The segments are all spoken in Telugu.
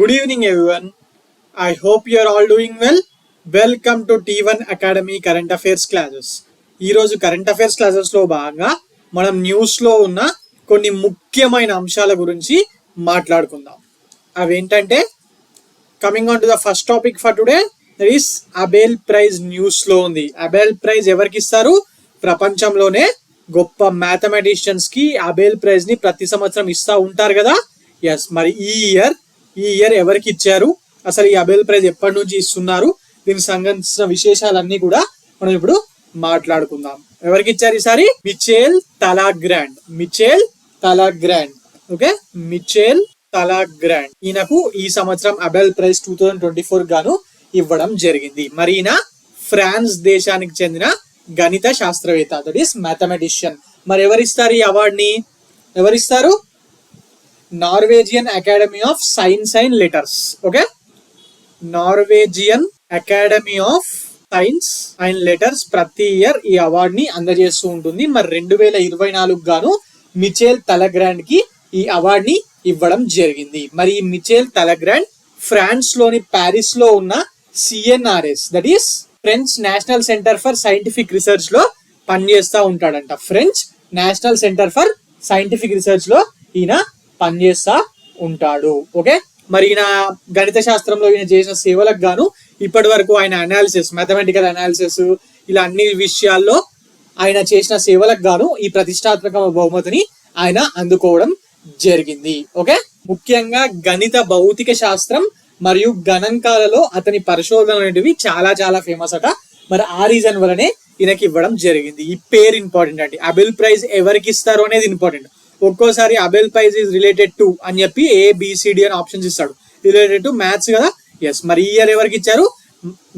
Good evening, everyone. I hope you are all doing well. Welcome to T1 Academy Current Affairs Classes. ఈ రోజు కరెంట్ అఫైర్స్ క్లాసెస్ లో భాగంగా మనం న్యూస్ లో ఉన్న కొన్ని ముఖ్యమైన అంశాల గురించి మాట్లాడుకుందాం. అవేంటంటే coming on to the first topic for today, that is Abel prize news లో ఉంది. అబెల్ ప్రైజ్ ఎవరికి ఇస్తారు? ప్రపంచంలోనే గొప్ప మ్యాథమెటిషియన్స్ కి అబెల్ ప్రైజ్ ని ప్రతి సంవత్సరం ఇస్తా ఉంటారు కదా. ఎస్, మరి ఈ ఇయర్ ఎవరికి ఇచ్చారు, అసలు ఈ అబెల్ ప్రైజ్ ఎప్పటి నుంచి ఇస్తున్నారు, దీనికి సంబంధించిన విశేషాలన్నీ కూడా మనం ఇప్పుడు మాట్లాడుకుందాం. ఎవరికి ఇచ్చారు ఈసారి? మిచెల్ తలాగ్రాండ్. ఓకే, మిచెల్ తలాగ్రాండ్ ఈయనకు ఈ సంవత్సరం అబెల్ ప్రైజ్ 2024 గాను ఇవ్వడం జరిగింది. మరి ఈయన ఫ్రాన్స్ దేశానికి చెందిన గణిత శాస్త్రవేత్త, దట్ ఈస్ మ్యాథమెటిషియన్. మరి ఎవరిస్తారు ఈ అవార్డుని? ఎవరిస్తారు? Norwegian academy of science and letters. Okay, Norwegian academy of science and letters ప్రతి ఇయర్ ఈ అవార్డ్ ని అందజేస్తూ ఉంటుంది. మరి 2024 గాను మిచెల్ తలగ్రాండ్ కి ఈ అవార్డ్ ని ఇవ్వడం జరిగింది. మరి ఈ మిచెల్ తలగ్రాండ్ ఫ్రాన్స్ లోని ప్యారిస్ లో ఉన్న CNRS, that is French National Centre for Scientific Research లో పనిచేస్తా ఉంటాడంట. French National Centre for Scientific Research లో ఈయన పనిచేస్తా ఉంటాడు. ఓకే, మరి ఈయన గణిత శాస్త్రంలో ఈయన చేసిన సేవలకు గాను ఇప్పటి వరకు ఆయన అనాలిసిస్, మ్యాథమెటికల్ అనాలిసిస్, ఇలా అన్ని విషయాల్లో ఆయన చేసిన సేవలకు గాను ఈ ప్రతిష్టాత్మక బహుమతిని ఆయన అందుకోవడం జరిగింది. ఓకే, ముఖ్యంగా గణిత భౌతిక శాస్త్రం మరియు గణాంకాలలో అతని పరిశోధనలు అనేటివి చాలా చాలా ఫేమస్ అట. మరి ఆ రీజన్ వల్లనే ఈయనకి ఇవ్వడం జరిగింది. ఈ పేరు ఇంపార్టెంట్ అండి. అబెల్ ప్రైజ్ ఎవరికి ఇస్తారు అనేది ఇంపార్టెంట్. ఒక్కోసారి Abel prize is related to అని చెప్పి ABCD అని ఆప్షన్స్ ఇస్తాడు. రిలేటెడ్ టు మ్యాథ్స్ కదా. ఎస్, మరి ఈ ఇయర్ ఎవరికి ఇచ్చారు?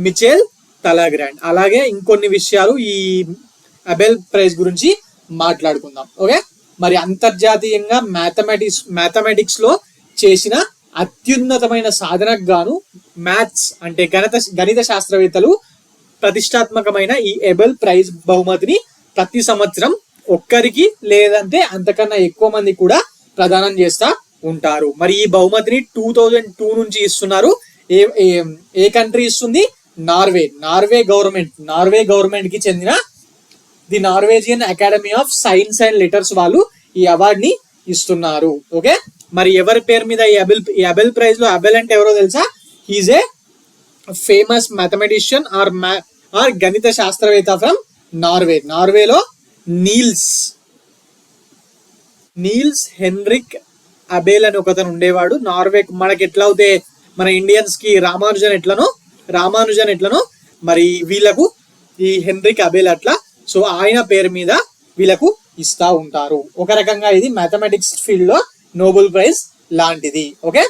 మిచెల్ తలాగ్రాండ్. అలాగే ఇంకొన్ని విషయాలు ఈ అబెల్ ప్రైజ్ గురించి మాట్లాడుకుందాం. ఓకే, మరి అంతర్జాతీయంగా మ్యాథమెటిక్స్ లో చేసిన అత్యున్నతమైన సాధనకు గాను మ్యాథ్స్ అంటే గణిత శాస్త్రవేత్తలు ప్రతిష్టాత్మకమైన ఈ అబెల్ ప్రైజ్ బహుమతిని ప్రతి సంవత్సరం ఒక్కరికి లేదంటే అంతకన్నా ఎక్కువ మంది కూడా ప్రదానం చేస్తా ఉంటారు. మరి ఈ బహుమతిని 2002 నుంచి ఇస్తున్నారు. ఏ కంట్రీ ఇస్తుంది? నార్వే గవర్నమెంట్ కి చెందిన the Norwegian academy of science and letters వాళ్ళు ఈ అవార్డ్ ని ఇస్తున్నారు. ఓకే, మరి ఎవరి పేరు మీద ఈ అబెల్ ప్రైజ్ లో? అబెల్ అంటే ఎవరో తెలుసా? He's a famous mathematician or గణిత శాస్త్రవేత్త ఫ్రమ్ నార్వేలో నీల్స్ హెన్రిక్ అబెల్ అని ఒకతను ఉండేవాడు. నార్వే మనకి ఎట్లా అవుతే మన ఇండియన్స్ కి రామానుజన్ ఎట్లనో మరి వీళ్ళకు ఈ హెన్రిక్ అబెల్ అట్లా. సో ఆయన పేరు మీద వీళ్ళకు ఇస్తా ఉంటారు. ఒక రకంగా ఇది మ్యాథమెటిక్స్ ఫీల్డ్ లో నోబెల్ ప్రైజ్ లాంటిది. ఓకే,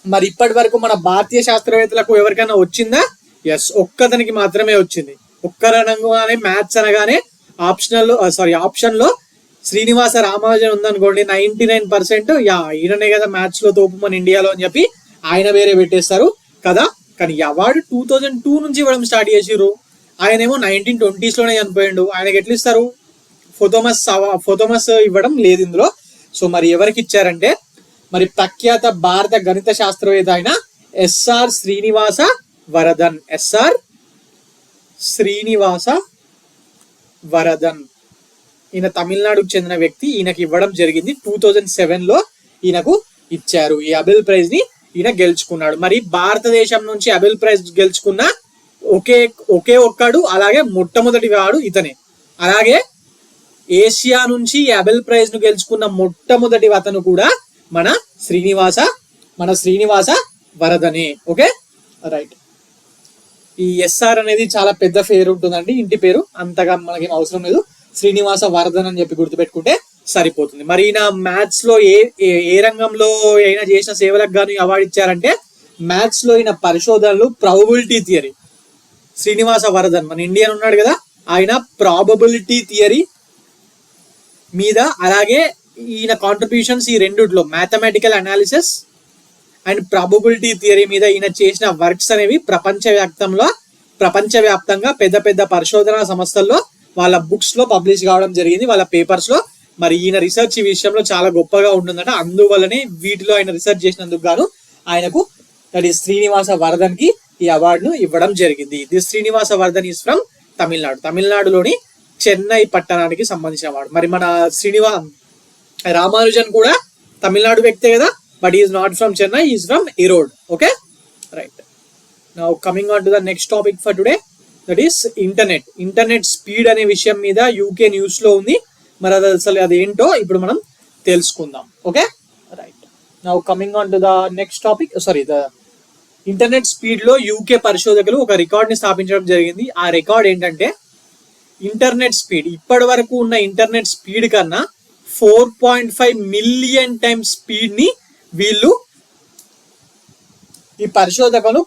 మరి ఇప్పటి వరకు మన భారతీయ శాస్త్రవేత్తలకు ఎవరికైనా వచ్చిందా? ఎస్, ఒక్కతనికి మాత్రమే వచ్చింది. ఒక్క రంగంగానే మ్యాథ్స్ అనగానే ఆప్షన్ లో శ్రీనివాస రామానుజన్ ఉందనుకోండి, 99% ఈయననే కదా మ్యాథ్స్ లో తోపు మన ఇండియాలో అని చెప్పి ఆయన వేరే పెట్టేస్తారు కదా. కానీ ఈ అవార్డు 2002 నుంచి ఇవ్వడం స్టార్ట్ చేసిర్రు. ఆయనేమో 1920s లోనే చనిపోయిండు. ఆయనకి ఎట్లా ఇస్తారు? ఫోతోమస్ ఇవ్వడం లేదు ఇందులో. సో మరి ఎవరికి ఇచ్చారంటే మరి ప్రఖ్యాత భారత గణిత శాస్త్రవేత్త అయిన ఎస్ఆర్ శ్రీనివాస వరదన్. ఈయన తమిళనాడుకు చెందిన వ్యక్తి. ఈయనకి ఇవ్వడం జరిగింది. 2007 లో ఈయనకు ఇచ్చారు. ఈ అబెల్ ప్రైజ్ ని ఈయన గెలుచుకున్నాడు. మరి భారతదేశం నుంచి అబెల్ ప్రైజ్ గెలుచుకున్న ఒకే ఒక్కడు, అలాగే మొట్టమొదటి వాడు ఇతనే. అలాగే ఏషియా నుంచి ఈ అబెల్ ప్రైజ్ ను గెలుచుకున్న మొట్టమొదటి అతను కూడా మన శ్రీనివాస వరదనే. Okay, right. ఈ ఎస్ఆర్ అనేది చాలా పెద్ద పేరు ఉంటుందండి, ఇంటి పేరు. అంతగా మనకేం అవసరం లేదు. శ్రీనివాస వరదన్ అని చెప్పి గుర్తుపెట్టుకుంటే సరిపోతుంది. మరి ఈయన మ్యాథ్స్ లో ఏ రంగంలో అయినా చేసిన సేవలకు గాను అవార్డు ఇచ్చారంటే మ్యాథ్స్ లో ఈయన పరిశోధనలు ప్రాబబిలిటీ థియరీ. శ్రీనివాస వరదన్ మన ఇండియన్ ఉన్నాడు కదా, ఆయన ప్రాబబిలిటీ థియరీ మీద, అలాగే ఈయన కాంట్రిబ్యూషన్స్ ఈ రెండిట్లో mathematical analysis and probability theory మీద ఈయన చేసిన వర్క్స్ అనేవి ప్రపంచవ్యాప్తంగా పెద్ద పెద్ద పరిశోధనా సంస్థల్లో వాళ్ళ బుక్స్ లో పబ్లిష్ కావడం జరిగింది, వాళ్ళ పేపర్స్ లో. మరి ఈయన రీసెర్చ్ ఈ విషయంలో చాలా గొప్పగా ఉంటుందట. అందువల్లనే వీటిలో ఆయన రీసెర్చ్ చేసినందుకు గాను ఆయనకు దట్ ఈస్ శ్రీనివాస వర్ధన్ కి ఈ అవార్డును ఇవ్వడం జరిగింది. This Srinivasa Vardhan is from తమిళనాడులోని చెన్నై పట్టణానికి సంబంధించిన వాడు. మరి మన రామానుజన్ కూడా తమిళనాడు వ్యక్తే కదా, but is not from Chennai, is from Erode. Okay, right. Now coming on to the next topic for today, that is internet speed అనే విషయం మీద యూకే న్యూస్ లో ఉంది. మరి అది అసలు అదేంటో ఇప్పుడు మనం తెలుసుకుందాం. Okay, right. Now coming on to the next topic, the internet speed లో యూకే పరిశోధకులు ఒక రికార్డ్ ని స్థాపించడం జరిగింది. ఆ రికార్డ్ ఏంటంటే ఇంటర్నెట్ స్పీడ్, ఇప్పటి వరకు ఉన్న ఇంటర్నెట్ స్పీడ్ కన్నా 4.5 మిలియన్ టైమ్స్ స్పీడ్ ని వీళ్ళు ఈ పరిశోధకులు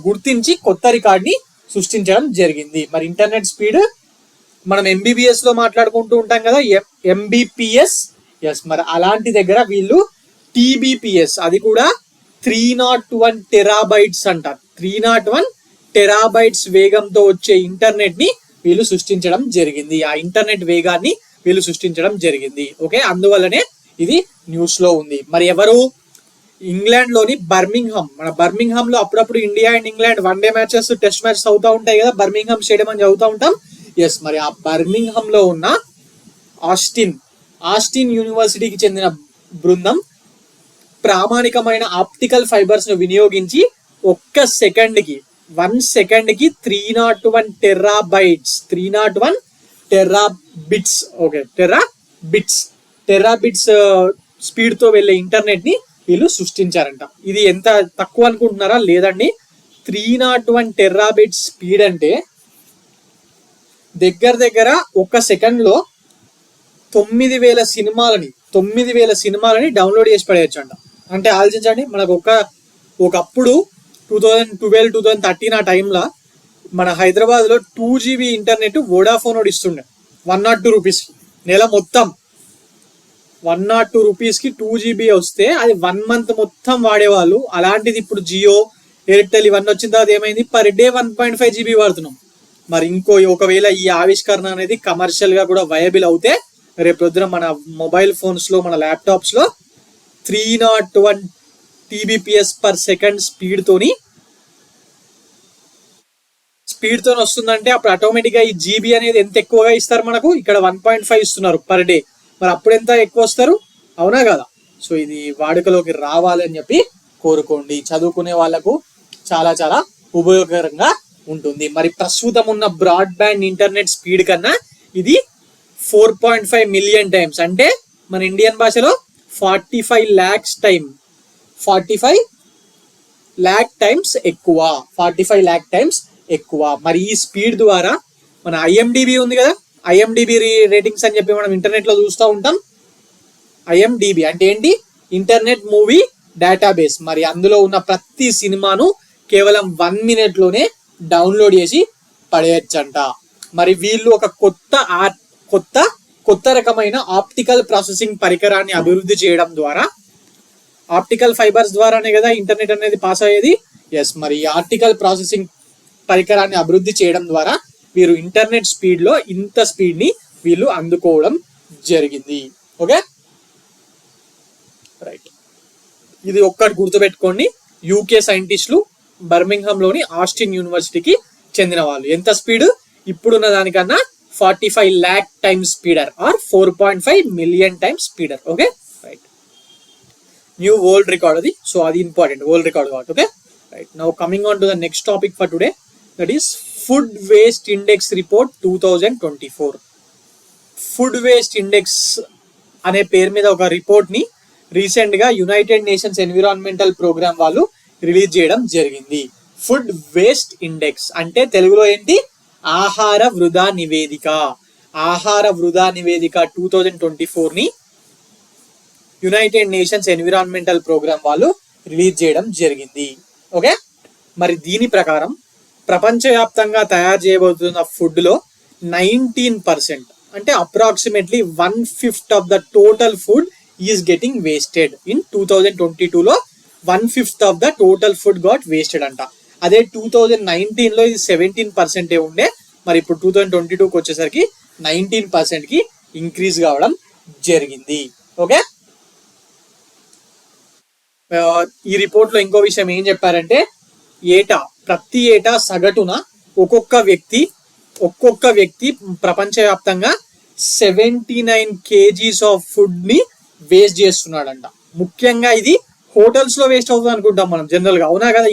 గుర్తించి కొత్త రికార్డ్ ని సృష్టించడం జరిగింది. మరి ఇంటర్నెట్ స్పీడ్ మనం ఎంబీబీఎస్ లో మాట్లాడుకుంటూ ఉంటాం కదా, ఎంబీపీఎస్. ఎస్, మరి అలాంటి దగ్గర వీళ్ళు టీబీపీఎస్, అది కూడా 301 టెరాబైట్స్ అంట. 301 టెరాబైట్స్ వేగంతో వచ్చే ఇంటర్నెట్ ని వీళ్ళు సృష్టించడం జరిగింది. ఆ ఇంటర్నెట్ వేగాన్ని వీళ్ళు సృష్టించడం జరిగింది. ఓకే, అందువల్లనే ఇది న్యూస్ లో ఉంది. మరి ఎవరు? ఇంగ్లాండ్ లోని బర్మింగ్హామ్. మన బర్మింగ్హామ్ లో అప్పుడప్పుడు India and England one day matches, test matches అవుతా ఉంటాయి కదా, బర్మింగ్హామ్ స్టేడియం అని చదువుతూ ఉంటాం. ఎస్, మరి ఆ బర్మింగ్హామ్ లో ఉన్న ఆస్టిన్ యూనివర్సిటీకి చెందిన బృందం ప్రామాణికమైన ఆప్టికల్ ఫైబర్స్ ను వినియోగించి 1 సెకండ్కి 301 టెరాబైట్స్, 301 టెరాబిట్స్, ఓకే, టెరాబిట్స్ స్పీడ్ తో వెళ్లే ఇంటర్నెట్ ని వీళ్ళు సృష్టించారంట. ఇది ఎంత తక్కువ అనుకుంటున్నారా? లేదండి, 301 టెరాబిట్స్ స్పీడ్ అంటే దగ్గర 1 సెకండ్ లో 9,000 సినిమాలని డౌన్లోడ్ చేసి పడేయచ్చు అంట. అంటే ఆలోచించండి, మనకు ఒకప్పుడు 2012-2013 ఆ టైంలో మన హైదరాబాద్ లో 2GB ఇంటర్నెట్ వోడాఫోన్ ఇస్తుండే 102 రూపీస్కి. నెల మొత్తం 102 రూపీస్కి 2GB వస్తే అది 1 మంత్ మొత్తం వాడేవాళ్ళు. అలాంటిది ఇప్పుడు జియో, ఎయిర్టెల్ ఇవన్నీ వచ్చిన తర్వాత ఏమైంది, పర్ డే 1.5 GB వాడుతున్నాం. మరి ఒకవేళ ఈ ఆవిష్కరణ అనేది కమర్షియల్ గా కూడా వయబుల్ అవుతే రేపు పొద్దున మన మొబైల్ ఫోన్స్ లో, మన ల్యాప్టాప్స్ లో 301 TBPS పర్ సెకండ్ స్పీడ్ తోని వస్తుందంటే అప్పుడు ఆటోమేటిక్ గా ఈ జీబీ అనేది ఎంత ఎక్కువగా ఇస్తారు మనకు? ఇక్కడ 1.5 ఇస్తున్నారు పర్ డే. మరి అప్పుడు ఎంత ఎక్కువ వస్తారు? అవునా కదా? సో ఇది వాడుకలోకి రావాలి అని చెప్పి కోరుకోండి. చదువుకునే వాళ్ళకు చాలా చాలా ఉపయోగకరంగా ఉంటుంది. మరి ప్రస్తుతం ఉన్న బ్రాడ్బ్యాండ్ ఇంటర్నెట్ స్పీడ్ కన్నా ఇది 4.5 మిలియన్ టైమ్స్, అంటే మన ఇండియన్ భాషలో 45 lakhs టైమ్స్ ఎక్కువ. 45 lakh టైమ్స్ ఎక్కువ. మరి ఈ స్పీడ్ ద్వారా మన ఐఎండిబి ఉంది కదా, ఐఎండిబి రేటింగ్స్ అని చెప్పి మనం ఇంటర్నెట్ లో చూస్తూ ఉంటాం. ఐఎండిబి అంటే ఏంటి? Internet movie database. మరి అందులో ఉన్న ప్రతి సినిమాను కేవలం 1 minute లోనే డౌన్లోడ్ చేసి పడేయచ్చంట. మరి వీళ్ళు ఒక కొత్త రకమైన ఆప్టికల్ ప్రాసెసింగ్ పరికరాన్ని అభివృద్ధి చేయడం ద్వారా, ఆప్టికల్ ఫైబర్స్ ద్వారానే కదా ఇంటర్నెట్ అనేది పాస్ అయ్యేది. ఎస్, మరి ఆప్టికల్ ప్రాసెసింగ్ పరికరాన్ని అభివృద్ధి చేయడం ద్వారా వీరు ఇంటర్నెట్ స్పీడ్ లో ఇంత స్పీడ్ ని వీళ్ళు అందుకోవడం జరిగింది. Okay, right. ఇది ఒక్కటి గుర్తుపెట్టుకోండి, యూకే సైంటిస్టులు బర్మింగ్హామ్ లోని ఆస్టిన్ యూనివర్సిటీకి చెందిన వాళ్ళు. ఎంత స్పీడ్? ఇప్పుడున్న దానికన్నా 45 lakh times speeder or 4.5 million times speeder. Okay, right. New world record అది. సో అది ఇంపార్టెంట్, వరల్డ్ రికార్డ్ కాబట్టి. Okay, right. Now coming on to the next topic for today, that is food waste index report 2024. Food waste index అనే పేరు మీద ఒక రిపోర్ట్ ని రీసెంట్ గా యునైటెడ్ నేషన్స్ ఎన్విరాన్మెంటల్ ప్రోగ్రామ్ వాళ్ళు రిలీజ్ చేయడం జరిగింది. ఫుడ్ వేస్ట్ ఇండెక్స్ అంటే తెలుగులో ఏంటి? ఆహార వృధా నివేదిక. 2024 ని యునైటెడ్ నేషన్స్ ఎన్విరాన్మెంటల్ ప్రోగ్రామ్ వాళ్ళు రిలీజ్ చేయడం జరిగింది. ఓకే, మరి దీని ప్రకారం ప్రపంచవ్యాప్తంగా తయారు చేయబోతున్న ఫుడ్ లో 19% అంటే approximately 1/5 of the total food is getting wasted. In 2022 లో 1/5 of the total food got wasted అంట. అదే 2019 లో ఇది 17% ఉండే. మరి ఇప్పుడు 2022కి వచ్చేసరికి 19% కి ఇంక్రీజ్ కావడం జరిగింది. ఓకే, ఈ రిపోర్ట్ లో ఇంకో విషయం ఏం చెప్పారంటే ప్రతి ఏటా సగటున ఒక్కొక్క వ్యక్తి ప్రపంచవ్యాప్తంగా 79 kgs ఆఫ్ ఫుడ్ ని వేస్ట్ చేస్తున్నాడంట. ముఖ్యంగా ఇది హోటల్స్ లో వేస్ట్ అవుతుంది అనుకుంటాం మనం జనరల్ గా, అవునా కదా?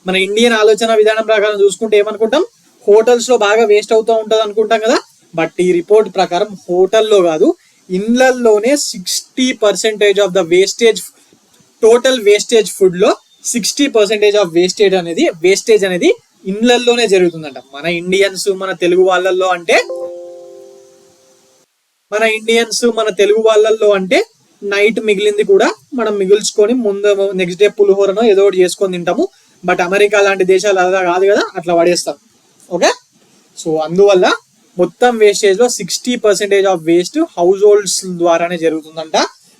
మన ఇండియన్ ఆలోచన విధానం ప్రకారం చూసుకుంటే ఏమనుకుంటాం, హోటల్స్ లో బాగా వేస్ట్ అవుతూ ఉంటది అనుకుంటాం కదా. బట్ ఈ రిపోర్ట్ ప్రకారం హోటల్లో కాదు, ఇళ్లలోనే 60% of the total wastage food లో 60% ఆఫ్ వేస్టేజ్ అనేది ఇళ్లలోనే జరుగుతుందంట. మన ఇండియన్స్ మన తెలుగు వాళ్ళల్లో అంటే నైట్ మిగిలింది కూడా మనం మిగుల్చుకొని ముందు నెక్స్ట్ డే పులిహోరనో ఏదో ఒకటి చేసుకొని తింటాము. బట్ అమెరికా లాంటి దేశాలు అలా కాదు కదా, అట్లా పడేస్తాం. ఓకే, సో అందువల్ల మొత్తం వేస్టేజ్ లో 60% ఆఫ్ వేస్ట్ హౌస్ హోల్డ్స్ ద్వారానే జరుగుతుందంట.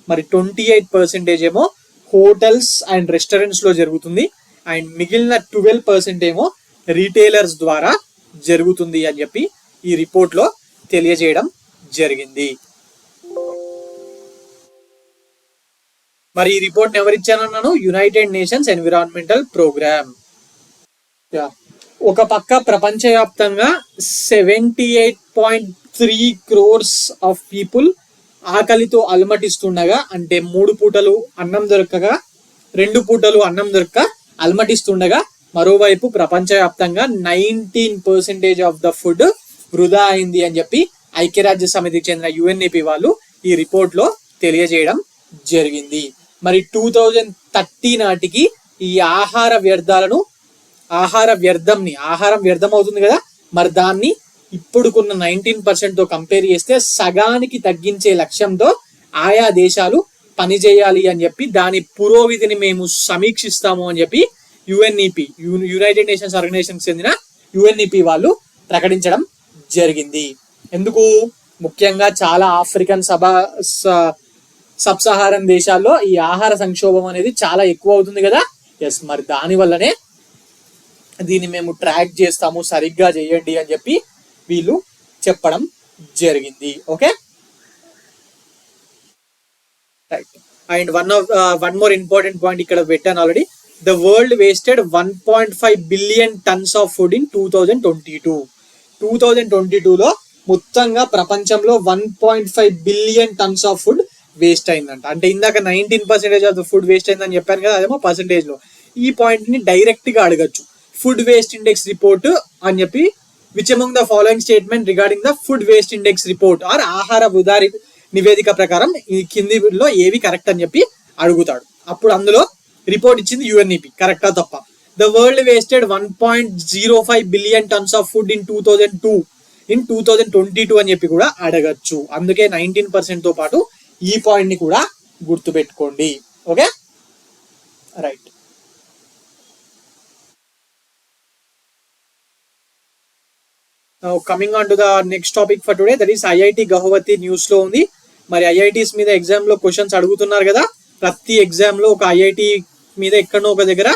మరి 28% ఏమో హోటల్స్ అండ్ రెస్టారెంట్స్ లో జరుగుతుంది, అండ్ మిగిలిన 12% ఏమో రీటైలర్స్ ద్వారా జరుగుతుంది అని చెప్పి ఈ రిపోర్ట్ లో తెలియజేయడం జరిగింది. మరి ఈ రిపోర్ట్ ఎవరిచ్చానన్నాను? United Nations environmental Programme. ఒక పక్క ప్రపంచవ్యాప్తంగా 78.3 crores ఆఫ్ పీపుల్ ఆకలితో అలమటిస్తుండగా, అంటే 3 పూటలు అన్నం దొరకక 2 పూటలు అన్నం దొరక్క అలమటిస్తుండగా, మరోవైపు ప్రపంచవ్యాప్తంగా 19% ఆఫ్ ద ఫుడ్ వృధా అయింది అని చెప్పి ఐక్యరాజ్య సమితికి చెందిన UNEP వాళ్ళు ఈ రిపోర్ట్ లో తెలియజేయడం జరిగింది. మరి 2030 నాటికి ఈ ఆహారం వ్యర్థం అవుతుంది కదా, మరి దాన్ని ఇప్పుడుకున్న 19% తో కంపేర్ చేస్తే సగానికి తగ్గించే లక్ష్యంతో ఆయా దేశాలు పనిచేయాలి అని చెప్పి దాని పురోగతిని మేము సమీక్షిస్తాము అని చెప్పి UNEP, యునైటెడ్ నేషన్స్ ఆర్గనైజేషన్ చెందిన UNEP వాళ్ళు ప్రకటించడం జరిగింది. ఎందుకు? ముఖ్యంగా చాలా ఆఫ్రికన్ సబ్ సహారన్ దేశాల్లో ఈ ఆహార సంక్షోభం అనేది చాలా ఎక్కువ అవుతుంది కదా. ఎస్, మరి దాని వల్లనే దీన్ని మేము ట్రాక్ చేస్తాము, సరిగ్గా చేయండి అని చెప్పి వీళ్ళు చెప్పడం జరిగింది. Okay, right. And one more important point ఇక్కడ పెట్టాను already. The world wasted 1.5 billion tons of food in 2022. 2022లో మొత్తంగా ప్రపంచంలో 1.5 billion tons of food waste అయిందంట. అంటే ఇందాక 19% ఆఫ్ ద ఫుడ్ వేస్ట్ అయిందని చెప్పాను కదా, అదేమో పర్సెంటేజ్ లో. ఈ పాయింట్ ని డైరెక్ట్ గా అడగచ్చు. ఫుడ్ వేస్ట్ ఇండెక్స్ రిపోర్ట్ అని చెప్పి, which among the following statement regarding the food waste index report or ఆహార వృధా నివేదిక ప్రకారం ఈ కిందిలో ఏవి కరెక్ట్ అని చెప్పి అడుగుతాడు. అప్పుడు అందులో రిపోర్ట్ ఇచ్చింది UNEP, కరెక్టా తప్ప? The world wasted 1.05 billion tons of food in 2022 అని చెప్పి కూడా అడగచ్చు. అందుకే 19% తో పాటు ఈ పాయింట్ ని కూడా గుర్తుపెట్టుకోండి. Okay, right. Now coming on to the next topic for today, that is IIT Guwahati news లో ఉంది. మరి ఐఐటీస్ మీద ఎగ్జామ్ లో క్వశ్చన్స్ అడుగుతున్నారు కదా, ప్రతి ఎగ్జామ్ లో ఒక ఐఐటి మీద ఎక్కడో ఒక దగ్గర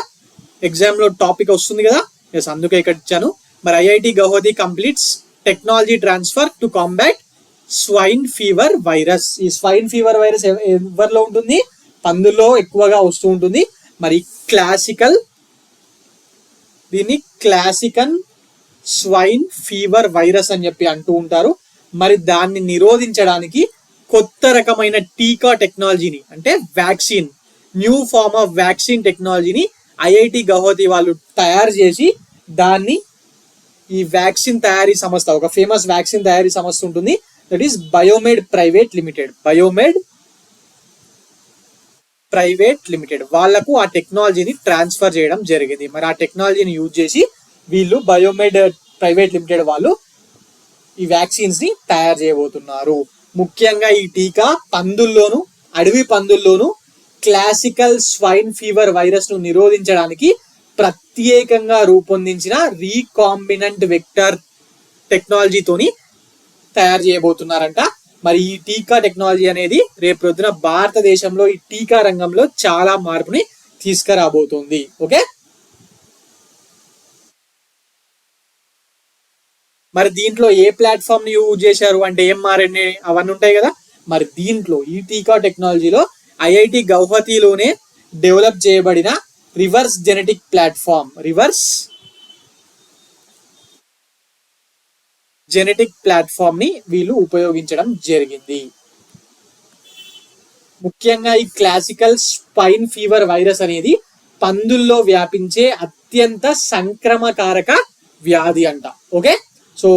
ఎగ్జామ్ లో టాపిక్ వస్తుంది కదా. ఎస్, అందుకే ఇక్కడ ఇచ్చాను. మరి IIT Guwahati completes technology transfer to combat swine fever virus. ఈ స్వైన్ ఫీవర్ వైరస్ ఎవరిలో ఉంటుంది? పందుల్లో ఎక్కువగా వస్తూ ఉంటుంది. మరి దీన్ని క్లాసికల్ స్వైన్ ఫీవర్ వైరస్ అని చెప్పి అంటూ ఉంటారు. మరి దాన్ని నిరోధించడానికి కొత్త రకమైన టీకా టెక్నాలజీని, అంటే vaccine, new form of vaccine టెక్నాలజీని ఐఐటి గౌహతి వాళ్ళు తయారు చేసి దాన్ని ఈ వ్యాక్సిన్ తయారీ సంస్థ, ఒక ఫేమస్ వ్యాక్సిన్ తయారీ సంస్థ ఉంటుంది, that is biomed private limited వాళ్లకు ఆ టెక్నాలజీని ట్రాన్స్ఫర్ చేయడం జరిగింది. మరి ఆ టెక్నాలజీని యూజ్ చేసి వీళ్ళు బయోమెడ్ ప్రైవేట్ లిమిటెడ్ వాళ్ళు ఈ వ్యాక్సిన్స్ ని తయారు చేయబోతున్నారు. ముఖ్యంగా ఈ టీకా అడవి పందుల్లోను క్లాసికల్ స్వైన్ ఫీవర్ వైరస్ ను నిరోధించడానికి ప్రత్యేకంగా రూపొందించిన రీకాంబినెంట్ వెక్టర్ టెక్నాలజీతోని తయారు చేయబోతున్నారంట. మరి ఈ టీకా టెక్నాలజీ అనేది రేపు పొద్దున భారతదేశంలో ఈ టీకా రంగంలో చాలా మార్పుని తీసుకురాబోతుంది. ఓకే, మరి దీంట్లో ఏ ప్లాట్ఫామ్ ని యూజ్ చేశారు అంటే mRNA అవన్నీ ఉంటాయి కదా. మరి దీంట్లో ఈ టీకా టెక్నాలజీలో ఐఐటి గౌహతిలోనే డెవలప్ చేయబడిన రివర్స్ జెనెటిక్ ప్లాట్ఫామ్ ని వీళ్ళు ఉపయోగించడం జరిగింది. ముఖ్యంగా ఈ క్లాసికల్ స్పైన్ ఫీవర్ వైరస్ అనేది పందుల్లో వ్యాపించే అత్యంత సంక్రమకారక వ్యాధి అంట. ఓకే, సో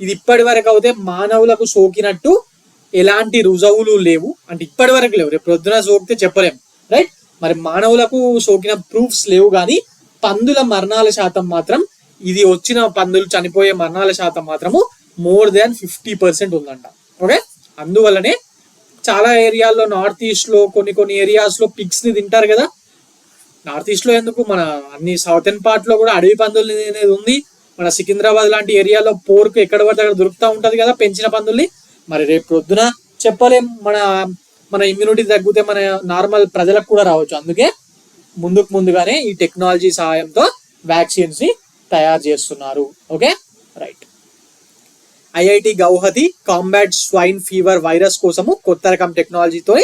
ఇది ఇప్పటి వరకు అయితే మానవులకు సోకినట్టు ఎలాంటి రుజువులు లేవు, అంటే ఇప్పటి వరకు లేవు, రేపు పొద్దున సోకితే చెప్పలేము, రైట్. మరి మానవులకు సోకిన ప్రూఫ్స్ లేవు, కానీ పందుల మరణాల శాతం మాత్రం, ఇది వచ్చిన పందులు చనిపోయే మరణాల శాతం మాత్రము మోర్ దాన్ 50% ఉందంట. ఓకే, అందువల్లనే చాలా ఏరియాల్లో నార్త్ ఈస్ట్ లో కొన్ని ఏరియాస్ లో పిగ్స్ ని తింటారు కదా. నార్త్ ఈస్ట్ లో ఎందుకు, మన అన్ని సౌతర్న్ పార్ట్ లో కూడా అడవి పందులు అనేది ఉంది. మన సికింద్రాబాద్ లాంటి ఏరియాలో పోర్కు ఎక్కడ పడితే అక్కడ దొరుకుతూ ఉంటది కదా పెంచిన పందుల్ని. మరి రేపు పొద్దున చెప్పలేం, మన ఇమ్యూనిటీ తగ్గితే మన నార్మల్ ప్రజలకు కూడా రావచ్చు. అందుకే ముందుగానే ఈ టెక్నాలజీ సహాయంతో వ్యాక్సిన్స్ ని తయారు చేస్తున్నారు. Okay, right. IIT Guwahati combat swine fever virus కోసము కొత్త రకం టెక్నాలజీతో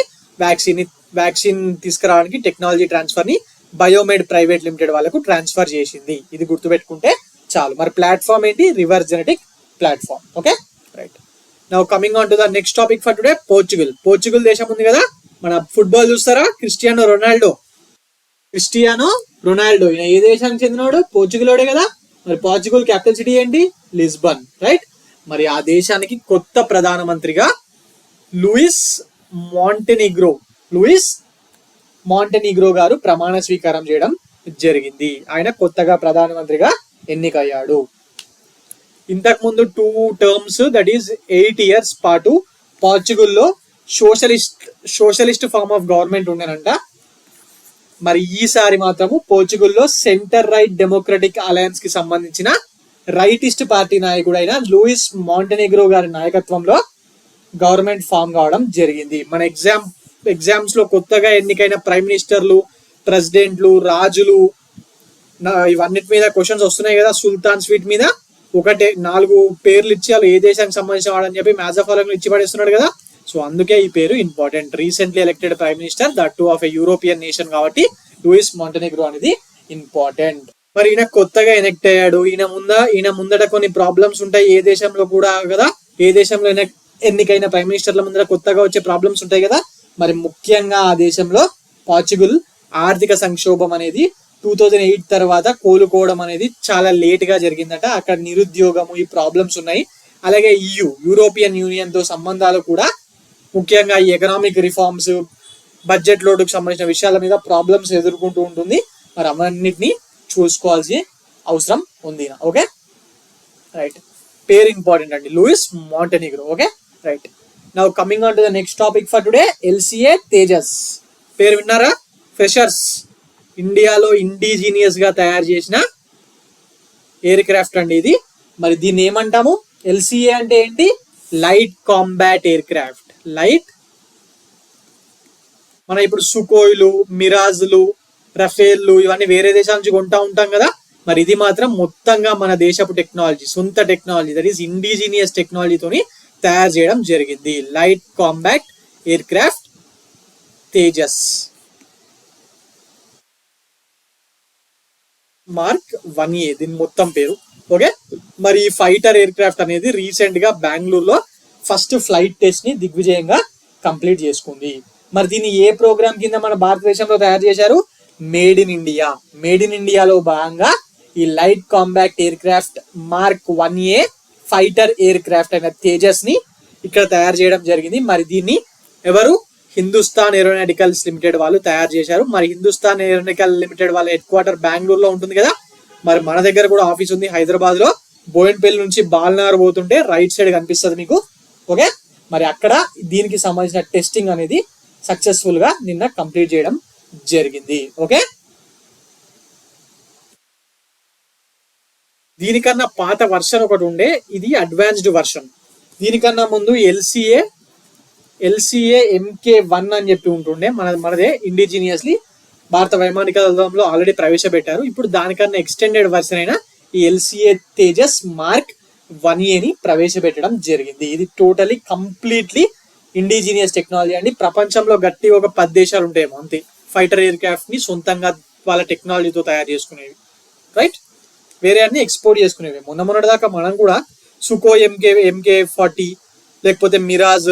వ్యాక్సిన్ తీసుకురావడానికి టెక్నాలజీ ట్రాన్స్ఫర్ ని బయోమెడ్ ప్రైవేట్ లిమిటెడ్ వాళ్ళకు ట్రాన్స్ఫర్ చేసింది. ఇది గుర్తుపెట్టుకుంటే చాలు. మరి ప్లాట్ఫామ్ ఏంటి? Reverse genetic platform. Okay, right. Now coming on to the next topic for today, Portugal దేశం ఉంది కదా. మన ఫుట్బాల్ చూస్తారా, క్రిస్టియానో రొనాల్డో ఈయన ఏ దేశానికి చెందినవాడు? పోర్చుగలోడే కదా. మరి పోర్చుగల్ క్యాపిటల్ సిటీ ఏంటి? Lisbon, right. మరి ఆ దేశానికి కొత్త ప్రధానమంత్రిగా లూయిస్ మాంటెనిగ్రో గారు ప్రమాణ స్వీకారం చేయడం జరిగింది. ఆయన కొత్తగా ప్రధానమంత్రిగా ఎన్నికయ్యాడు. ఇంతకు ముందు 2 టర్మ్స్, దట్ ఈస్ 8 years పాటు పోర్చుగల్లో సోషలిస్ట్ ఫార్మ్ ఆఫ్ గవర్నమెంట్ ఉండేనంట. మరి ఈసారి మాత్రము పోర్చుగల్లో సెంటర్ రైట్ డెమోక్రటిక్ అలయన్స్ కి సంబంధించిన రైటిస్ట్ పార్టీ నాయకుడైన లూయిస్ మాంటెనిగ్రో గారి నాయకత్వంలో గవర్నమెంట్ ఫామ్ కావడం జరిగింది. మన ఎగ్జామ్స్ లో కొత్తగా ఎన్నికైన ప్రైమ్ మినిస్టర్లు, ప్రెసిడెంట్లు, రాజులు, ఇవన్నిటి మీద క్వశ్చన్స్ వస్తున్నాయి కదా. సుల్తాన్ స్వీట్ మీద 4 పేర్లు ఇచ్చి వాళ్ళు ఏ దేశానికి సంబంధించిన వాడని చెప్పి మ్యాచ్ ఆఫ్ ఆల్ ఇచ్చి పడేస్తున్నాడు కదా. సో అందుకే ఈ పేరు important. Recently elected prime minister, that to of a European nation కాబట్టి లూయిస్ మాంటెనిగ్రో అనేది ఇంపార్టెంట్. మరి ఈయన కొత్తగా ఎలక్ట్ అయ్యాడు. ఈయన ముందట కొన్ని ప్రాబ్లమ్స్ ఉంటాయి ఏ దేశంలో కూడా కదా. ఏ దేశంలో ఎన్నికైన ప్రైమ్ మినిస్టర్ల ముందర కొత్తగా వచ్చే ప్రాబ్లమ్స్ ఉంటాయి కదా. మరి ముఖ్యంగా ఆ దేశంలో పోర్చుగల్ ఆర్థిక సంక్షోభం అనేది 2008 తర్వాత కోలుకోవడం అనేది చాలా లేట్ గా జరిగిందట. అక్కడ నిరుద్యోగము, ఈ ప్రాబ్లమ్స్ ఉన్నాయి. అలాగే యూరోపియన్ యూనియన్ తో సంబంధాలు కూడా, ముఖ్యంగా ఈ ఎకనామిక్ రిఫార్మ్స్, బడ్జెట్ లోటుకు సంబంధించిన విషయాల మీద ప్రాబ్లమ్స్ ఎదుర్కొంటూ ఉంటుంది. మరి అవన్నిటిని చూసుకోవాల్సి అవసరం ఉంది. Okay, right. పేరు ఇంపార్టెంట్ అండి, Luis Montenegro. Okay, right. Now coming on to the next topic for today, LCA Tejas. పేరు విన్నారా? ఫ్రెషర్స్, ఇండియాలో ఇండిజీనియస్ గా తయారు చేసిన ఎయిర్ క్రాఫ్ట్ అండి ఇది. మరి దీన్ని ఏమంటాము? LCA అంటే ఏంటి? Light combat aircraft. మనం ఇప్పుడు సుకోయ్లు, మిరాజ్లు, రఫేల్లు ఇవన్నీ వేరే దేశాల నుంచి కొంటా ఉంటాం కదా. మరి ఇది మాత్రం మొత్తంగా మన దేశపు టెక్నాలజీ, సొంత టెక్నాలజీ, దట్ ఈస్ ఇండిజీనియస్ టెక్నాలజీతోని తయారు చేయడం జరిగింది. Light combat aircraft Tejas mark 1A దీని మొత్తం పేరు. ఓకే, మరి ఈ ఫైటర్ ఎయిర్ క్రాఫ్ట్ అనేది రీసెంట్ గా బెంగళూరులో ఫస్ట్ ఫ్లైట్ టెస్ట్ ని దిగ్విజయంగా కంప్లీట్ చేసుకుంది. మరి దీన్ని ఏ ప్రోగ్రామ్ కింద మన భారతదేశంలో తయారు చేశారు? మేడ్ ఇన్ ఇండియాలో భాగంగా ఈ light combat air craft mark 1A fighter air craft అయిన తేజస్ ని ఇక్కడ తయారు చేయడం జరిగింది. మరి దీన్ని ఎవరు? హిందుస్థాన్ ఏరోనాటికల్స్ లిమిటెడ్ వాళ్ళు తయారు చేశారు. మరి హిందుస్థాన్ ఏరోనాటికల్ లిమిటెడ్ వాళ్ళ హెడ్ క్వార్టర్ బెంగళూరులో ఉంటుంది కదా. మరి మన దగ్గర కూడా ఆఫీస్ ఉంది హైదరాబాద్ లో. బోయిన్పల్లి నుంచి బాల్నార్ పోతుంటే రైట్ సైడ్ కనిపిస్తుంది మీకు. ఓకే, మరి అక్కడ దీనికి సంబంధించిన టెస్టింగ్ అనేది సక్సెస్ఫుల్ గా నిన్న కంప్లీట్ చేయడం జరిగింది. ఓకే, దీనికన్నా పాత వర్షన్ ఒకటి ఉండే, ఇది అడ్వాన్స్డ్ వర్షన్. దీనికన్నా ముందు LCA MK1 అని చెప్పి ఉంటుండే. మనదే ఇండిజినియస్లీ భారత వైమానిక దళంలో ఆల్రెడీ ప్రవేశపెట్టారు. ఇప్పుడు దానికన్నా ఎక్స్టెండెడ్ వర్షన్ అయిన ఈ LCA తేజస్ మార్క్ 1Aని ప్రవేశపెట్టడం జరిగింది. ఇది టోటలీ కంప్లీట్లీ ఇండిజినియస్ టెక్నాలజీ అండి. ప్రపంచంలో గట్టి ఒక 10 దేశాలు ఉంటాయేమో అంతే. ఫైటర్ ఎయిర్ క్రాఫ్ట్ ని సొంతంగా వాళ్ళ టెక్నాలజీతో తయారు చేసుకునేవి, రైట్. వేరే అన్ని ఎక్స్పోర్ట్ చేసుకునేవి. మొన్నటిదాకా మనం కూడా సుకో MK40 లేకపోతే మిరాజ్,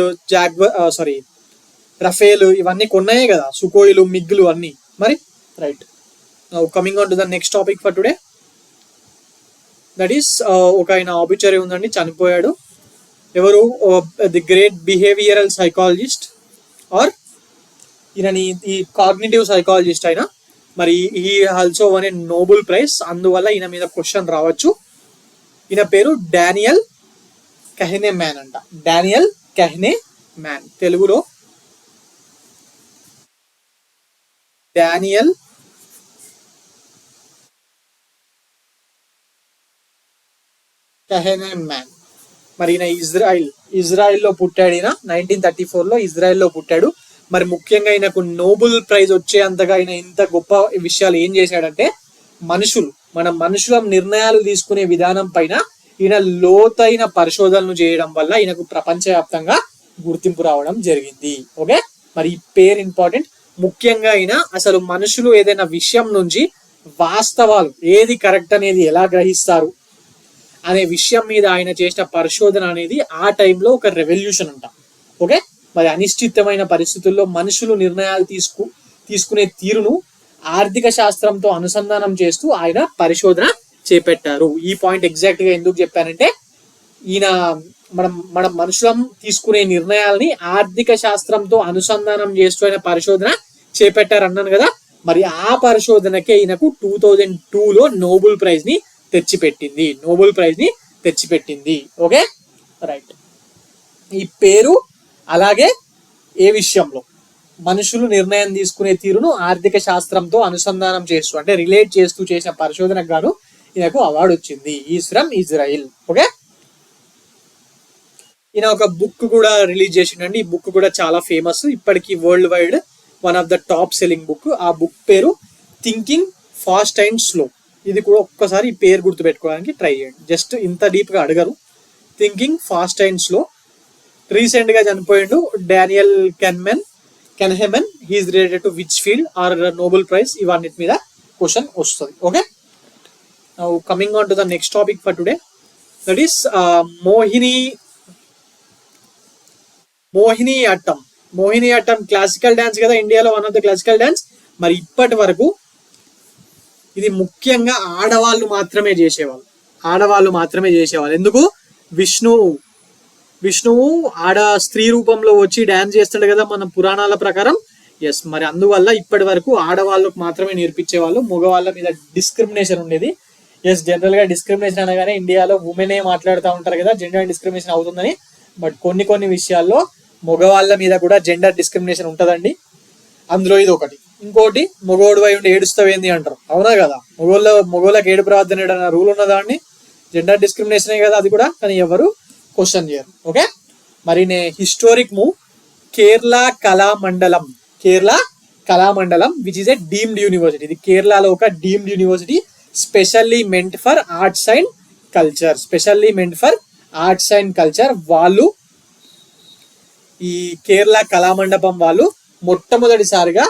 రఫేల్ ఇవన్నీ కొన్నాయే కదా, సుకోయిలు, మిగ్లు అన్ని. మరి right, coming on to the next topic for today. That is ఒక ఆయన ఆబిచరీ ఉందండి, చనిపోయాడు. ఎవరు? The great behavioural psychologist or ఈయనని ఈ కాగ్నిటివ్ సైకాలజిస్ట్ అయినా. మరి ఈ ఆల్సో వన్ ఏ నోబెల్ ప్రైజ్, అందువల్ల ఈయన మీద క్వశ్చన్ రావచ్చు. ఈయన పేరు డానియల్ కహ్నెమాన్ అంట. డానియల్ కహ్నెమాన్, తెలుగులో డానియల్ కహ్నెమాన్. మరి ఈయన ఇజ్రాయిల్లో పుట్టాడు. ఈయన 1934లో ఇజ్రాయిల్లో పుట్టాడు. మరి ముఖ్యంగా ఈయనకు నోబెల్ ప్రైజ్ వచ్చేంతగా ఆయన ఇంత గొప్ప విషయాలు ఏం చేశాడంటే, మన మనుషుల నిర్ణయాలు తీసుకునే విధానం పైన ఈయన లోతైన పరిశోధనలు చేయడం వల్ల ఈయనకు ప్రపంచవ్యాప్తంగా గుర్తింపు రావడం జరిగింది. ఓకే, మరి ఈ పేరు ఇంపార్టెంట్. ముఖ్యంగా ఈయన అసలు మనుషులు ఏదైనా విషయం నుంచి వాస్తవాలు ఏది కరెక్ట్ అనేది ఎలా గ్రహిస్తారు అనే విషయం మీద ఆయన చేసిన పరిశోధన అనేది ఆ టైంలో ఒక రెవల్యూషన్ అంట. ఓకే, మరి అనిశ్చితమైన పరిస్థితుల్లో మనుషులు నిర్ణయాలు తీసుకునే తీరును ఆర్థిక శాస్త్రంతో అనుసంధానం చేస్తూ ఆయన పరిశోధన చేపట్టారు. ఈ పాయింట్ ఎగ్జాక్ట్ గా ఎందుకు చెప్పానంటే, ఈయన మనం మనుషులం తీసుకునే నిర్ణయాలని ఆర్థిక శాస్త్రంతో అనుసంధానం చేస్తూ ఆయన పరిశోధన చేపట్టారు అన్నాను కదా. మరి ఆ పరిశోధనకే ఈయనకు 2002లో నోబెల్ ప్రైజ్ ని తెచ్చిపెట్టింది. Okay, right. ఈ పేరు అలాగే ఏ విషయంలో? మనుషులు నిర్ణయం తీసుకునే తీరును ఆర్థిక శాస్త్రంతో అనుసంధానం చేస్తూ, అంటే రిలేట్ చేస్తూ చేసిన పరిశోధనకు గాను ఈయనకు అవార్డు వచ్చింది. Is from Israel. ఓకే, ఈయన ఒక బుక్ కూడా రిలీజ్ చేసిండండి. ఈ బుక్ కూడా చాలా ఫేమస్, ఇప్పటికీ world wide one of the top selling book. ఆ బుక్ పేరు థింకింగ్ ఫాస్ట్ అండ్ స్లో. ఇది కూడా ఒక్కసారి ఈ పేరు గుర్తు పెట్టుకోవడానికి ట్రై చేయండి, జస్ట్ ఇంత డీప్ గా అడగరు. Thinking fast and slow. Recent గా చనిపోయిండు Daniel Kahneman. He is related to which field or Nobel Prize, ఇవన్నిటి మీద క్వశ్చన్ వస్తుంది. Okay, now coming on to the next topic for today. That is Mohiniyattam classical dance కదా, ఇండియాలో one of the classical dance. మరి ఇప్పటి వరకు ఇది ముఖ్యంగా ఆడవాళ్ళు మాత్రమే చేసేవాళ్ళు. ఎందుకు? విష్ణువు స్త్రీ రూపంలో వచ్చి డాన్స్ చేస్తాడు కదా మన పురాణాల ప్రకారం. ఎస్, మరి అందువల్ల ఇప్పటి వరకు ఆడవాళ్ళకు మాత్రమే నేర్పించేవాళ్ళు, మగవాళ్ళ మీద డిస్క్రిమినేషన్ ఉండేది. ఎస్, జనరల్ గా డిస్క్రిమినేషన్ అనగానే ఇండియాలో ఉమెనే మాట్లాడుతూ ఉంటారు కదా, జెండర్ డిస్క్రిమినేషన్ అవుతుందని. బట్ కొన్ని విషయాల్లో మగవాళ్ళ మీద కూడా జెండర్ డిస్క్రిమినేషన్ ఉంటదండి. అందులో ఇది ఒకటి. ఇంకోటి, మగోడు అయి ఉండి ఏడుస్తావేంది అంటారు, అవునా కదా? మగోళ్ళకి ఏడుపు రావద్దని రూల్ ఉన్నదాన్ని, జెండర్ డిస్క్రిమినేషనే కదా అది కూడా, కానీ ఎవరు క్వశ్చన్ చేయరు. ఓకే, మరి historic move Kerala Kalamandalam which is a deemed university. ఇది కేరళలో ఒక deemed university, specially meant for arts and culture. వాళ్ళు ఈ కేరళ కళామండపం వాళ్ళు మొట్టమొదటిసారిగా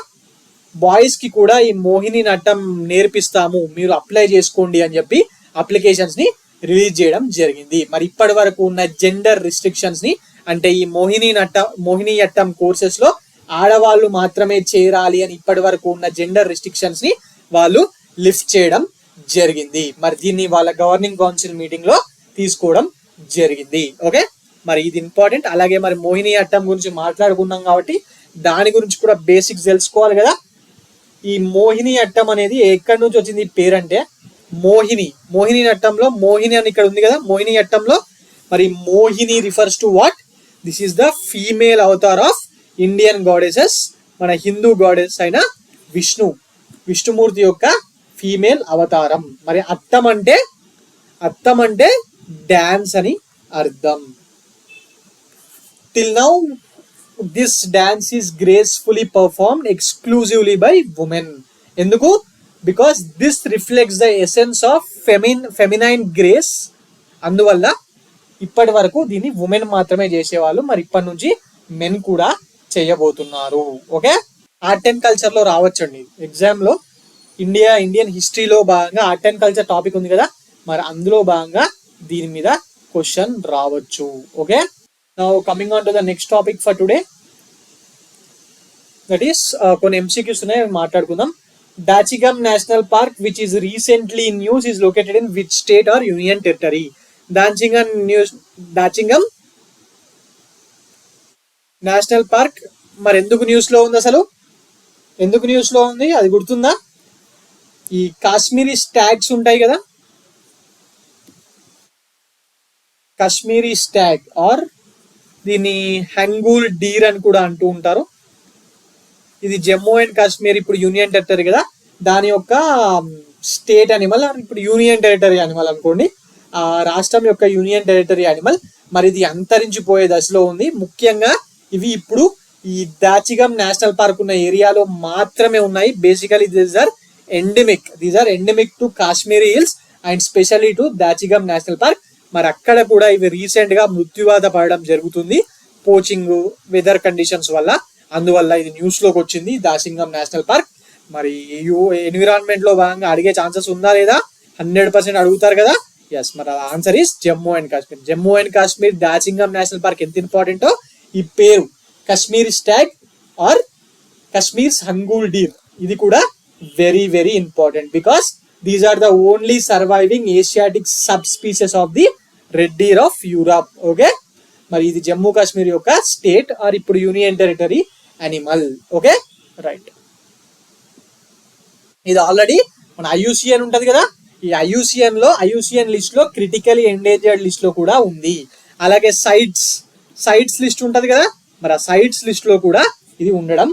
బాయ్స్ కి కూడా ఈ మోహిని నటం నేర్పిస్తాము, మీరు అప్లై చేసుకోండి అని చెప్పి అప్లికేషన్స్ ని రిలీజ్ చేయడం జరిగింది. మరి ఇప్పటి వరకు ఉన్న జెండర్ రిస్ట్రిక్షన్స్ ని, అంటే ఈ మోహిని అట్టం కోర్సెస్ లో ఆడవాళ్ళు మాత్రమే చేరాలి అని ఇప్పటి వరకు ఉన్న జెండర్ రిస్ట్రిక్షన్స్ ని వాళ్ళు లిఫ్ట్ చేయడం జరిగింది. మరి దీన్ని వాళ్ళ గవర్నింగ్ కౌన్సిల్ మీటింగ్ లో తీసుకోవడం జరిగింది. ఓకే, మరి ఇది ఇంపార్టెంట్. అలాగే మరి మోహిని అట్టం గురించి మాట్లాడుకున్నాం కాబట్టి దాని గురించి కూడా బేసిక్స్ తెలుసుకోవాలి కదా. ఈ మోహిని అట్టం అనేది ఎక్కడి నుంచి వచ్చింది ఈ పేరంటే, మోహిని అట్టంలో మోహిని అని ఇక్కడ ఉంది కదా, మోహిని అట్టంలో మరి Mohini refers to what? This is the female Avatar of Indian goddesses. మన హిందూ గాడెస్ అయిన విష్ణుమూర్తి యొక్క ఫీమేల్ అవతారం. మరి అట్టం అంటే డాన్స్ అని అర్థం. Till now this dance is gracefully performed exclusively by women. ఎందుకు? Because this reflects the essence of feminine grace. అందువల్ల ఇప్పటి వరకు దీన్ని ఉమెన్ మాత్రమే చేసేవాళ్ళు, మరి ఇప్పటి నుంచి మెన్ కూడా చేయబోతున్నారు. ఓకే, ఆర్ట్ అండ్ కల్చర్ లో రావచ్చండి ఎగ్జామ్ లో. ఇండియన్ హిస్టరీలో భాగంగా ఆర్ట్ అండ్ కల్చర్ టాపిక్ ఉంది కదా, మరి అందులో భాగంగా దీని మీద క్వశ్చన్ రావచ్చు. Okay, now coming on to the next topic for today, that is కొన్ని ఎంసీక్యూస్ ఉన్నాయి, మాట్లాడుకుందాం. Dachigam National Park which is recently in news is located in which state or union territory? Dachigam National Park మరి ఎందుకు న్యూస్ లో ఉంది, అసలు ఎందుకు న్యూస్ లో ఉంది అది గుర్తుందా? ఈ కాశ్మీరీ స్టాగ్స్ ఉంటాయి కదా, కాశ్మీరీ స్టాగ్ ఆర్ దీన్ని హంగూల్ డీర్ అని కూడా అంటూ ఉంటారు. ఇది జమ్మూ అండ్ కాశ్మీర్ ఇప్పుడు యూనియన్ టెరిటరీ కదా, దాని యొక్క స్టేట్ అనిమల్, ఇప్పుడు యూనియన్ టెరిటరీ అనిమల్ అనుకోండి, ఆ రాష్ట్రం యొక్క యూనియన్ టెరిటరీ అనిమల్. మరి ఇది అంతరించిపోయే దశలో ఉంది. ముఖ్యంగా ఇవి ఇప్పుడు ఈ దాచిగమ్ నేషనల్ పార్క్ ఉన్న ఏరియాలో మాత్రమే ఉన్నాయి. Basically these are endemic to Kashmiri hills and specially to Dachigam National Park. మరి అక్కడ కూడా ఇవి రీసెంట్ గా మృత్యువాత పడడం జరుగుతుంది పోచింగ్, వెదర్ కండిషన్స్ వల్ల. అందువల్ల ఇది న్యూస్ లోకి వచ్చింది దాచింగమ్ నేషనల్ పార్క్. మరి ఎన్విరాన్మెంట్ లో భాగంగా అడిగే ఛాన్సెస్ ఉందా లేదా? 100% అడుగుతారు కదా. ఎస్, మరి answer is Jammu and Kashmir. Jammu and Kashmir Dachigam National Park ఎంత ఇంపార్టెంటో ఈ పేరు Kashmir stag or Kashmir's hangul deer ఇది కూడా very very important, because these are the only surviving Asiatic subspecies of the red deer of Europe. Okay, మరి ఇది జమ్మూ కాశ్మీర్ యొక్క స్టేట్ ఆర్ ఇప్పుడు union territory animal. Okay, right. ఇది ఆల్రెడీ మన ఐయుసిఎన్ ఉంటది కదా, ఈ ఐయుసిఎన్ లిస్ట్ లో క్రిటికలీ ఎండేంజర్డ్ లిస్ట్ లో కూడా ఉంది. అలాగే సైట్స్ లిస్ట్ ఉంటది కదా, మరి ఆ సైట్స్ లిస్ట్ లో కూడా ఇది ఉండడం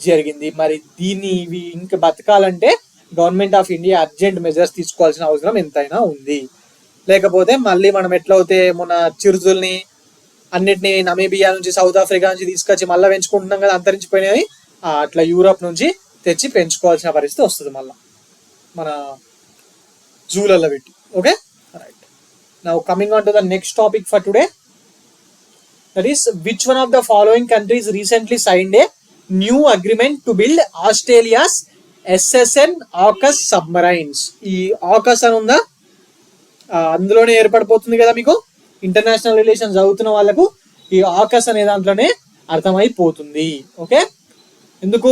జరిగింది. మరి దీన్ని ఇవి ఇంకా బతకాలంటే government of India urgent measures తీసుకోవాల్సిన అవసరం ఎంతైనా ఉంది. లేకపోతే మళ్ళీ మనం ఎట్లయితే మన చిరుతుల్ని అన్నిటిని నమీబియా నుంచి సౌత్ ఆఫ్రికా నుంచి తీసుకొచ్చి మళ్ళీ పెంచుకుంటున్నాం కదా, అంతరించిపోయినవి, అట్లా యూరోప్ నుంచి తెచ్చి పెంచుకోవాల్సిన పరిస్థితి వస్తుంది మళ్ళీ మన జూలలో పెట్టి. Okay, right. Now coming on to the next topic for today, that is which one of the following countries recently signed a new agreement to build Australia's SSN AUKUS submarines. ఈ ఆకస్ అని ఉందా, అందులోనే ఏర్పడిపోతుంది కదా మీకు. ఇంటర్నేషనల్ రిలేషన్స్ చదువుతున్న వాళ్ళకు ఈ ఆకస్ అనే దాంట్లోనే అర్థమైపోతుంది. ఓకే, ఎందుకు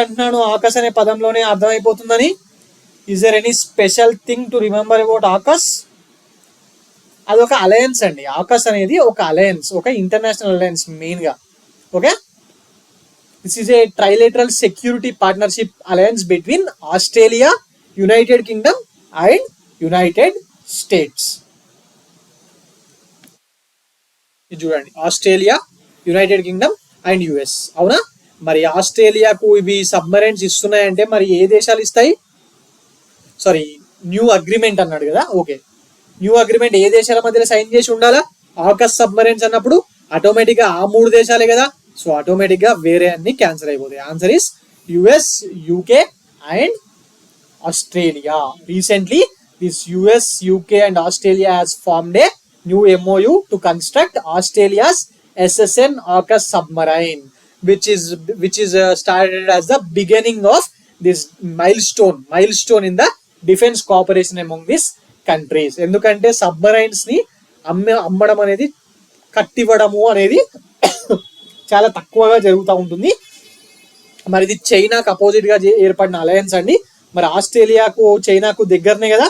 అంటున్నాను ఆకస్ అనే పదంలోనే అర్థమైపోతుందని? Is there any special thing to remember about AUKUS? అది ఒక అలయన్స్ అండి. ఆకస్ అనేది ఒక అలయన్స్, ఒక ఇంటర్నేషనల్ అలయన్స్ మెయిన్ గా. Okay, this is a trilateral security partnership alliance between Australia, United Kingdom and United States. ఇది చూడండి, Australia, United Kingdom and US. అవునా, మరి ఆస్ట్రేలియాకు ఇవి సబ్మరైన్స్ ఇస్తున్నాయంటే మరి ఏ దేశాలు ఇస్తాయి? సారీ, న్యూ అగ్రిమెంట్ అన్నాడు కదా. ఓకే, న్యూ అగ్రిమెంట్ ఏ దేశాల మధ్యలో సైన్ చేసి ఉండాలా? ఆకస్ సబ్మరైన్స్ అన్నప్పుడు ఆటోమేటిక్ గా ఆ 3 దేశాలే కదా, సో ఆటోమేటిక్ గా వేరే అన్ని క్యాన్సిల్ అయిపోతాయి. Answer is US, UK and Australia. Recently this US, UK and Australia has formed a new MOU to construct Australia's SSN AUKUS submarine, which is started as the beginning of this milestone in the defense cooperation among these countries. ఎందుకంటే సబ్మరైన్స్ ని అమ్మడం అనేది, కట్టివ్వడము అనేది చాలా తక్కువగా జరుగుతూ ఉంటుంది. మరి ఇది చైనాకు అపోజిట్ గా ఏర్పడిన అలయన్స్ అండి. మరి ఆస్ట్రేలియాకు చైనాకు దగ్గరనే కదా,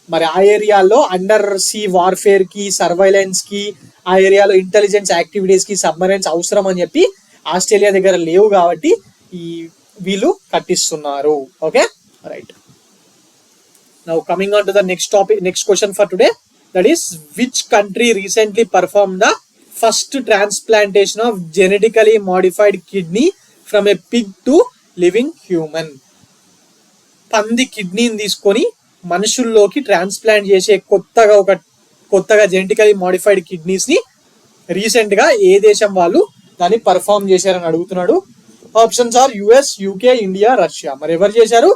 మరి ఆ ఏరియాలో అండర్ సీ వార్ఫేర్ కి, సర్వైలెన్స్ కి, ఆ ఏరియాలో ఇంటెలిజెన్స్ యాక్టివిటీస్ కి సబ్మరైన్స్ అవసరం అని చెప్పి ఆస్ట్రేలియా దగ్గర లేవు కాబట్టి ఈ వీళ్ళు కట్టిస్తున్నారు. Okay, right. Now coming on to the next question for today, that is which country recently perform the first transplantation of genetically modified kidney from a pig to living human. పంది కిడ్నీని తీసుకొని మనుషుల్లోకి ట్రాన్స్ప్లాంట్ చేసే కొత్తగా జెనెటికలీ మాడిఫైడ్ కిడ్నీస్ ని రీసెంట్ గా ఏ దేశం వాళ్ళు దాన్ని పర్ఫార్మ్ చేశారని అడుగుతున్నాడు. Options are US, UK, India, Russia. మరి ఎవరు చేశారు?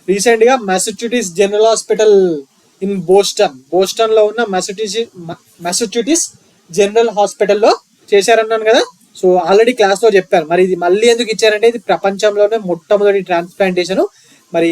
రీసెంట్ గా Massachusetts General Hospital in Boston లో ఉన్న మ్యాసచ్యూటిస్ జనరల్ హాస్పిటల్లో చేశారన్నాను కదా. సో ఆల్రెడీ క్లాస్ లో చెప్పాను. మరి ఇది మళ్ళీ ఎందుకు ఇచ్చారంటే ఇది ప్రపంచంలోనే మొట్టమొదటి ట్రాన్స్ప్లాంటేషన్. మరి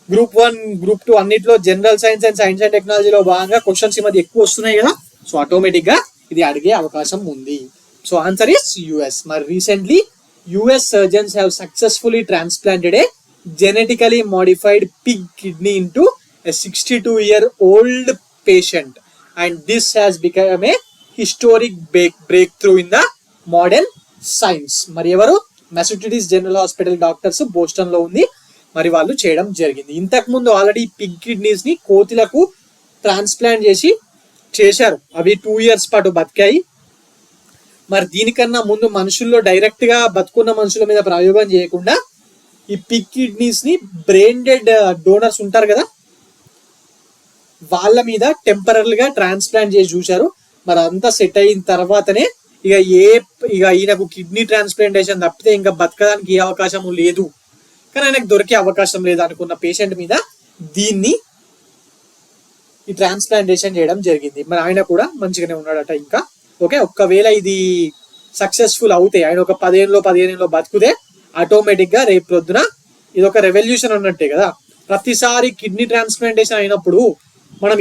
గ్రూప్ 1 గ్రూప్ 2 అన్నిట్లో general science and science and టెక్నాలజీలో భాగంగా క్వశ్చన్స్ ఈ మధ్య ఎక్కువ వస్తున్నాయి కదా. సో ఆటోమేటిక్ గా ఇది అడిగే అవకాశం ఉంది. So answer is US. మరి recently US surgeons have successfully transplanted a genetically modified pig kidney into a 62-year-old patient, and this has become a historic breakthrough in the modern science. మరి ఎవరు Massachusetts general hospital doctors Boston లో ఉంది. మరి వాళ్ళు చేయడం జరిగింది. ఇంతకు ముందు ఆల్రెడీ పిగ్ కిడ్నీస్ ని కోతులకు ట్రాన్స్ప్లాంట్ చేశారు. అవి 2 years పాటు బతికాయి. మరి దీనికన్నా ముందు మనుషుల్లో డైరెక్ట్ గా బతుకున్న మనుషుల మీద ప్రయోగం చేయకుండా ఈ పిగ్ కిడ్నీస్ ని బ్రెయిన్ డెడ్ డోనర్స్ ఉంటారు కదా వాళ్ళ మీద టెంపరరీగా ట్రాన్స్ప్లాంట్ చేసి చూశారు. మరి అంతా సెట్ అయిన తర్వాతనే ఇక ఈయనకు కిడ్నీ ట్రాన్స్ప్లాంటేషన్ తప్పితే ఇంకా బతకడానికి ఏ అవకాశం లేదు, కానీ ఆయనకు దొరికే అవకాశం లేదు అనుకున్న పేషెంట్ మీద దీన్ని ఈ ట్రాన్స్ప్లాంటేషన్ చేయడం జరిగింది. మరి ఆయన కూడా మంచిగానే ఉన్నాడట ఇంకా. ఓకే, ఒక్కవేళ ఇది సక్సెస్ఫుల్ అవుతాయి, ఆయన ఒక 15 ఏళ్ళలో బతుకుతే ఆటోమేటిక్ గా రేపు ప్రొద్దున ఇది ఒక రెవల్యూషన్ అన్నట్టే కదా. ప్రతిసారి కిడ్నీ ట్రాన్స్ప్లాంటేషన్ అయినప్పుడు మనం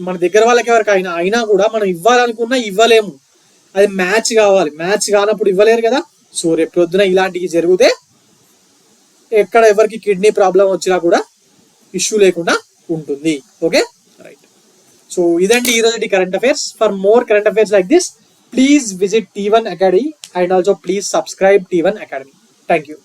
మన దగ్గర వాళ్ళకి ఎవరికి అయినా కూడా మనం ఇవ్వాలనుకున్నా ఇవ్వలేము. అది మ్యాచ్ కావాలి, మ్యాచ్ కానప్పుడు ఇవ్వలేరు కదా. సో రేపు ప్రొద్దున ఇలాంటివి జరిగితే ఎక్కడ ఎవరికి కిడ్నీ ప్రాబ్లం వచ్చినా కూడా ఇష్యూ లేకుండా ఉంటుంది. Okay right. సో ఇదండి ఈరోజు current affairs. For more current affairs like this, please visit T1 Academy and also please subscribe T1 Academy. Thank you.